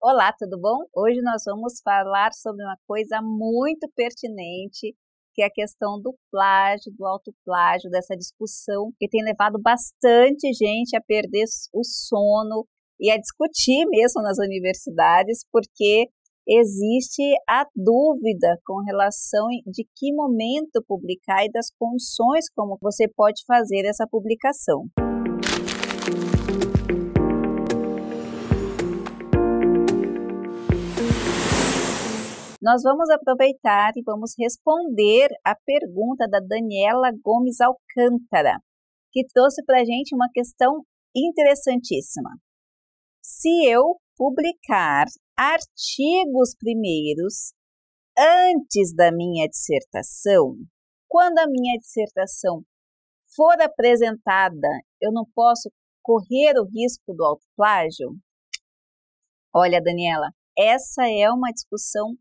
Olá, tudo bom? Hoje nós vamos falar sobre uma coisa muito pertinente, que é a questão do plágio, do autoplágio, dessa discussão que tem levado bastante gente a perder o sono e a discutir mesmo nas universidades, porque existe a dúvida com relação de que momento publicar e das condições como você pode fazer essa publicação. Nós vamos aproveitar e vamos responder a pergunta da Daniela Gomes Alcântara, que trouxe para a gente uma questão interessantíssima. Se eu publicar artigos primeiros antes da minha dissertação, quando a minha dissertação for apresentada, eu não posso correr o risco do autoplágio? Olha, Daniela, essa é uma discussão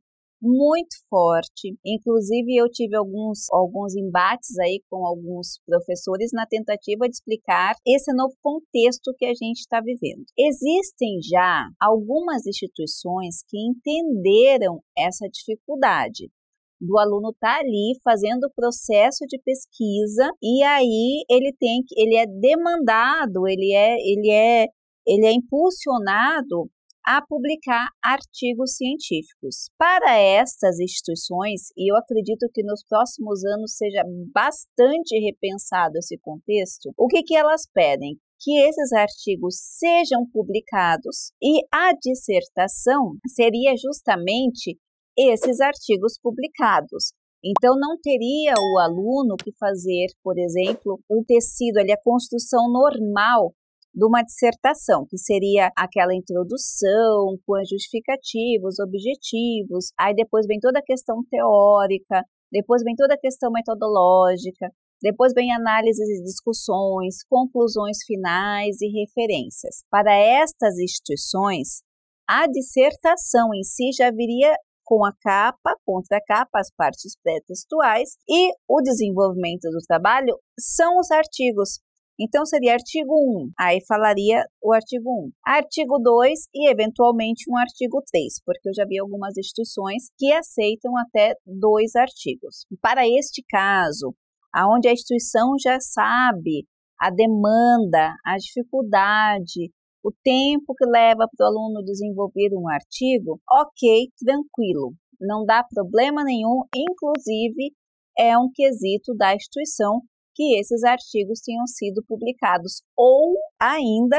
muito forte, inclusive eu tive alguns embates aí com alguns professores na tentativa de explicar esse novo contexto que a gente está vivendo. Existem já algumas instituições que entenderam essa dificuldade do aluno estar ali fazendo o processo de pesquisa e aí ele é demandado, ele é impulsionado a publicar artigos científicos. Para estas instituições, e eu acredito que nos próximos anos seja bastante repensado esse contexto, o que elas pedem? Que esses artigos sejam publicados e a dissertação seria justamente esses artigos publicados. Então, não teria o aluno que fazer, por exemplo, o tecido, a construção normal de uma dissertação, que seria aquela introdução com as justificativas, objetivos, aí depois vem toda a questão teórica, depois vem toda a questão metodológica, depois vem análises e discussões, conclusões finais e referências. Para estas instituições, a dissertação em si já viria com a capa, contracapa, as partes pré-textuais, e o desenvolvimento do trabalho são os artigos. Então, seria artigo 1, aí falaria o artigo 1, artigo 2 e, eventualmente, um artigo 3, porque eu já vi algumas instituições que aceitam até 2 artigos. Para este caso, onde a instituição já sabe a demanda, a dificuldade, o tempo que leva para o aluno desenvolver um artigo, ok, tranquilo, não dá problema nenhum, inclusive é um quesito da instituição que esses artigos tenham sido publicados ou ainda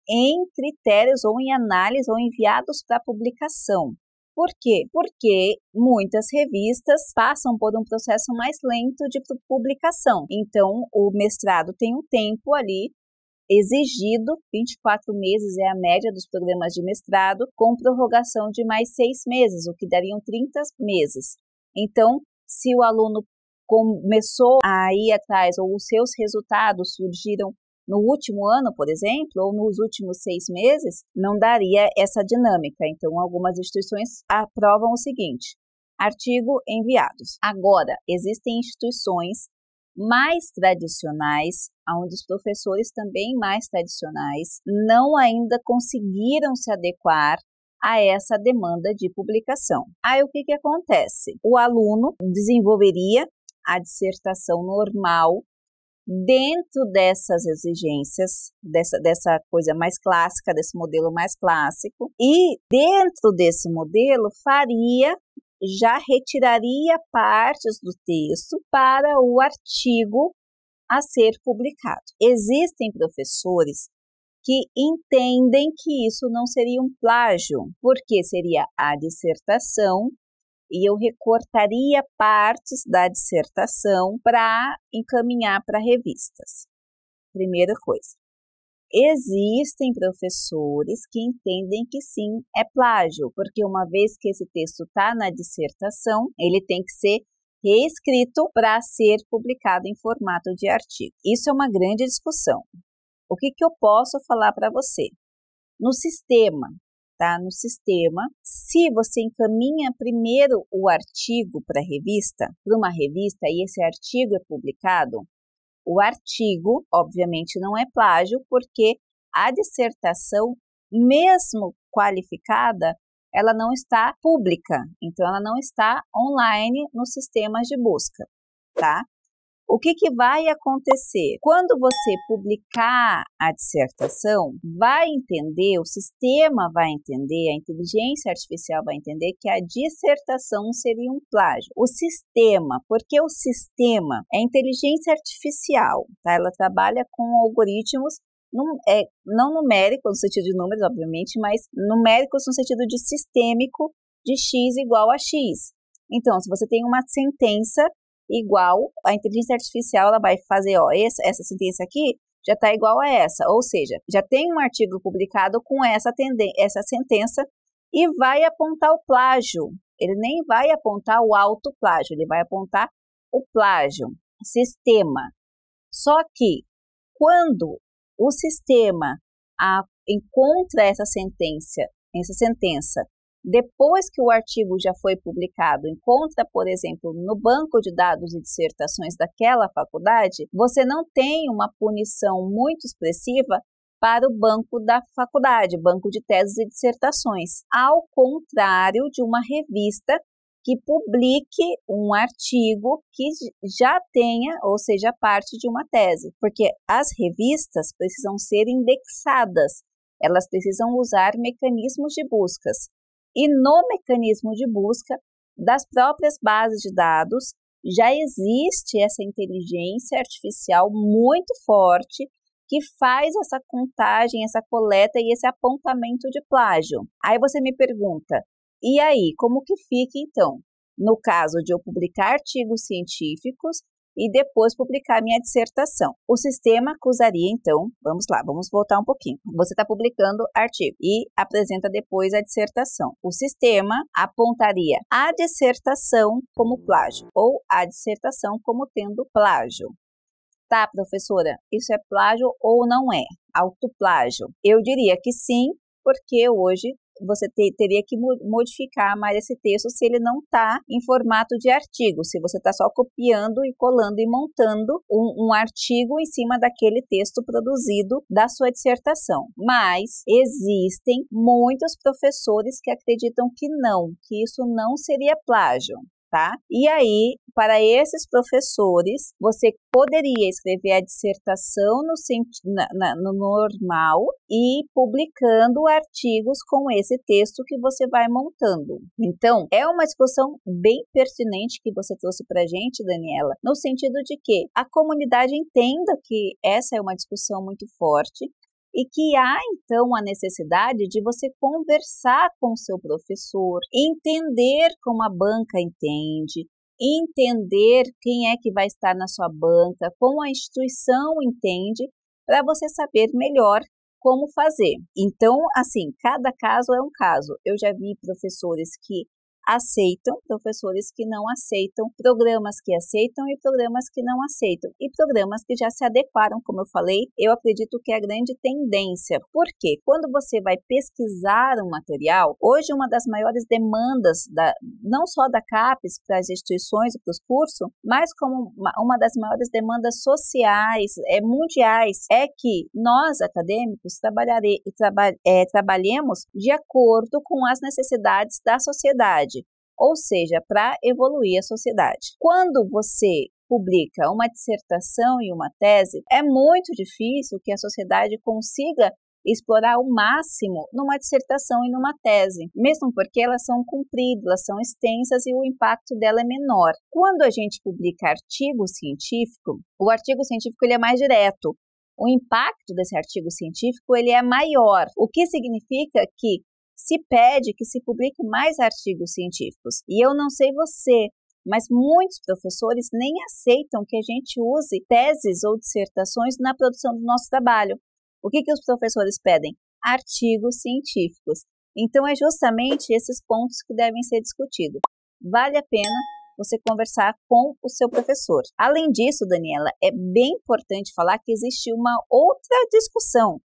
em critérios ou em análise ou enviados para publicação. Por quê? Porque muitas revistas passam por um processo mais lento de publicação. Então, o mestrado tem um tempo ali exigido, 24 meses é a média dos programas de mestrado, com prorrogação de mais 6 meses, o que dariam 30 meses. Então, se o aluno começou a ir atrás, ou os seus resultados surgiram no último ano, por exemplo, ou nos últimos 6 meses, não daria essa dinâmica. Então, algumas instituições aprovam o seguinte: artigo enviados. Agora, existem instituições mais tradicionais, onde os professores também mais tradicionais não ainda conseguiram se adequar a essa demanda de publicação. Aí o que acontece? O aluno desenvolveria a dissertação normal dentro dessas exigências, dessa coisa mais clássica, desse modelo mais clássico, e dentro desse modelo já retiraria partes do texto para o artigo a ser publicado. Existem professores que entendem que isso não seria um plágio, porque seria a dissertação e eu recortaria partes da dissertação para encaminhar para revistas. Primeira coisa. Existem professores que entendem que sim, é plágio, porque uma vez que esse texto está na dissertação, ele tem que ser reescrito para ser publicado em formato de artigo. Isso é uma grande discussão. O que eu posso falar para você? No sistema, no sistema, se você encaminha primeiro o artigo para uma revista, e esse artigo é publicado, o artigo, obviamente, não é plágio, porque a dissertação, mesmo qualificada, ela não está pública, então ela não está online nos sistemas de busca, tá? O que vai acontecer? Quando você publicar a dissertação, o sistema vai entender, a inteligência artificial vai entender que a dissertação seria um plágio. O sistema, porque o sistema é inteligência artificial, tá? Ela trabalha com algoritmos não numéricos no sentido de números, obviamente, mas numéricos no sentido de sistêmico, de x igual a x. Então, se você tem uma sentença igual, a inteligência artificial ela vai fazer, essa sentença aqui já está igual a essa, ou seja, já tem um artigo publicado com essa sentença e vai apontar o plágio. Ele nem vai apontar o autoplágio, ele vai apontar o plágio, sistema. Só que quando o sistema encontra essa sentença depois que o artigo já foi publicado, encontra, por exemplo, no banco de dados e dissertações daquela faculdade, você não tem uma punição muito expressiva para o banco da faculdade, banco de teses e dissertações, ao contrário de uma revista que publique um artigo que já tenha, ou seja, parte de uma tese, porque as revistas precisam ser indexadas, elas precisam usar mecanismos de buscas. E no mecanismo de busca das próprias bases de dados já existe essa inteligência artificial muito forte que faz essa contagem, essa coleta e esse apontamento de plágio. Aí você me pergunta, e aí, como que fica então? No caso de eu publicar artigos científicos e depois publicar minha dissertação. O sistema acusaria, então, vamos lá, vamos voltar um pouquinho. Você está publicando artigo e apresenta depois a dissertação. O sistema apontaria a dissertação como plágio ou a dissertação como tendo plágio. Tá, professora, isso é plágio ou não é? Autoplágio? Eu diria que sim, porque hoje você teria que modificar mais esse texto se ele não está em formato de artigo, se você está só copiando e colando e montando um artigo em cima daquele texto produzido da sua dissertação. Mas existem muitos professores que acreditam que isso não seria plágio. Tá? E aí, para esses professores, você poderia escrever a dissertação no normal e publicando artigos com esse texto que você vai montando. Então, é uma discussão bem pertinente que você trouxe para a gente, Daniela, no sentido de que a comunidade entenda que essa é uma discussão muito forte, e que há, então, a necessidade de você conversar com o seu professor, entender como a banca entende, entender quem é que vai estar na sua banca, como a instituição entende, para você saber melhor como fazer. Então, assim, cada caso é um caso. Eu já vi professores que aceitam, professores que não aceitam, programas que aceitam e programas que não aceitam, e programas que já se adequaram, como eu falei, eu acredito que é a grande tendência, porque quando você vai pesquisar um material, hoje uma das maiores demandas, não só da CAPES para as instituições e para os cursos, mas como uma das maiores demandas sociais, mundiais, é que nós, acadêmicos, trabalhemos de acordo com as necessidades da sociedade, ou seja, para evoluir a sociedade. Quando você publica uma dissertação e uma tese, é muito difícil que a sociedade consiga explorar o máximo numa dissertação e numa tese, mesmo porque elas são compridas, elas são extensas e o impacto dela é menor. Quando a gente publica artigo científico, o artigo científico ele é mais direto. O impacto desse artigo científico ele é maior, o que significa que se pede que se publique mais artigos científicos. E eu não sei você, mas muitos professores nem aceitam que a gente use teses ou dissertações na produção do nosso trabalho. O que os professores pedem? Artigos científicos. Então, é justamente esses pontos que devem ser discutidos. Vale a pena você conversar com o seu professor. Além disso, Daniela, é bem importante falar que existe uma outra discussão.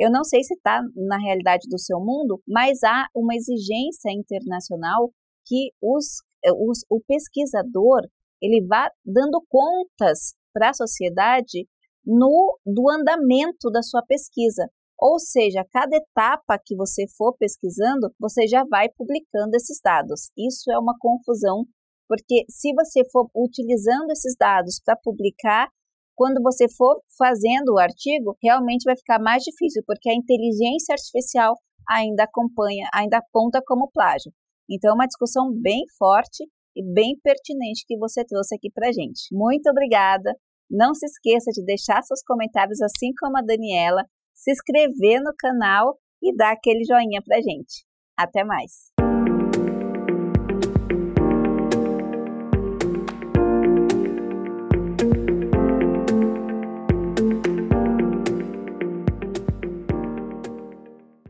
Eu não sei se está na realidade do seu mundo, mas há uma exigência internacional que o pesquisador ele vá dando contas para a sociedade do andamento da sua pesquisa. Ou seja, cada etapa que você for pesquisando, você já vai publicando esses dados. Isso é uma confusão, porque se você for utilizando esses dados para publicar, quando você for fazendo o artigo, realmente vai ficar mais difícil, porque a inteligência artificial ainda acompanha, ainda aponta como plágio. Então, é uma discussão bem forte e bem pertinente que você trouxe aqui para a gente. Muito obrigada! Não se esqueça de deixar seus comentários, assim como a Daniela, se inscrever no canal e dar aquele joinha pra gente. Até mais!